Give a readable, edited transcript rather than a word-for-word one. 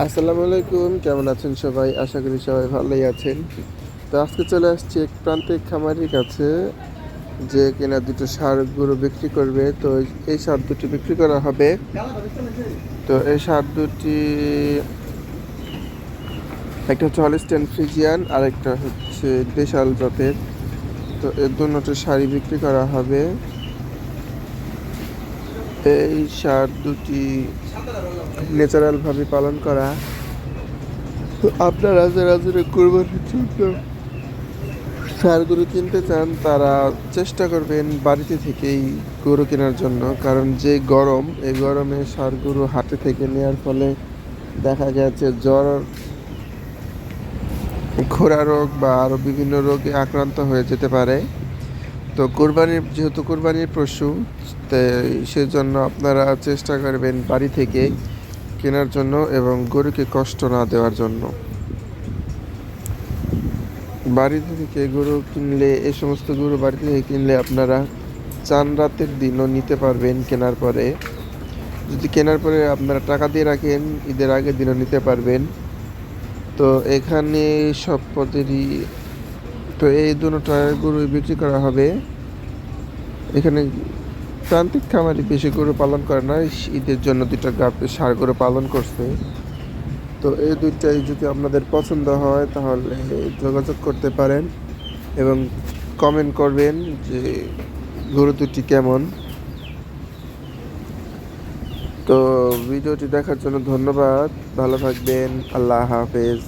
আসসালামু আলাইকুম, কেমন আছেন সবাই? আশা করি সবাই ভালোই আছেন। তো আজকে চলে আসছি এক প্রান্তিক খামারির কাছে, যে কিনা দুটো ষাঁড় গরু বিক্রি করবে। তো এই ষাঁড় দুটি বিক্রি করা হবে। তো এই ষাঁড় দুটি, একটা হচ্ছে হলিস্টিয়ান ফ্রিজিয়ান আর একটা হচ্ছে দেশাল জাতের। তো এই দুটো শাড়ি বিক্রি করা হবে। এই ষাঁড় দুটি ন্যাচারাল ভাবে পালন করা। তো আপনারা যারা যারা কোরবানির জন্য ষাঁড় গরু কিনতে চান, তারা চেষ্টা করবেন বাড়িতে থেকেই গরু কেনার জন্য। কারণ যে গরম, এই গরমে ষাঁড় গরু হাটে থেকে নেওয়ার ফলে দেখা গেছে জ্বর, খোরা রোগ বা আরও বিভিন্ন রোগে আক্রান্ত হয়ে যেতে পারে। তো যেহেতু কোরবানির পশু, সেজন্য আপনারা চেষ্টা করবেন বাড়ি থেকে কেনার জন্য এবং গরুকে কষ্ট না দেওয়ার জন্য। বাড়িতে থেকে গরু কিনলে, এই সমস্ত গরু বাড়িতে থেকে কিনলে আপনারা চান রাতের দিনও নিতে পারবেন। কেনার পরে, যদি কেনার পরে আপনারা টাকা দিয়ে রাখেন, ঈদের আগের দিনও নিতে পারবেন। তো এখানে সব পদেরই, তো এই দুটো গরু বিক্রি করা হবে। এখানে প্রান্তিক খামারি বেশি গরু পালন করে না, ঈদের জন্য দুটা ষাঁড় গরু পালন করছে। তো এই দুইটাই যদি আপনাদের পছন্দ হয় তাহলে যোগাযোগ করতে পারেন এবং কমেন্ট করবেন যে গরু দুটি কেমন। তো ভিডিওটি দেখার জন্য ধন্যবাদ। ভালো থাকবেন। আল্লাহ হাফেজ।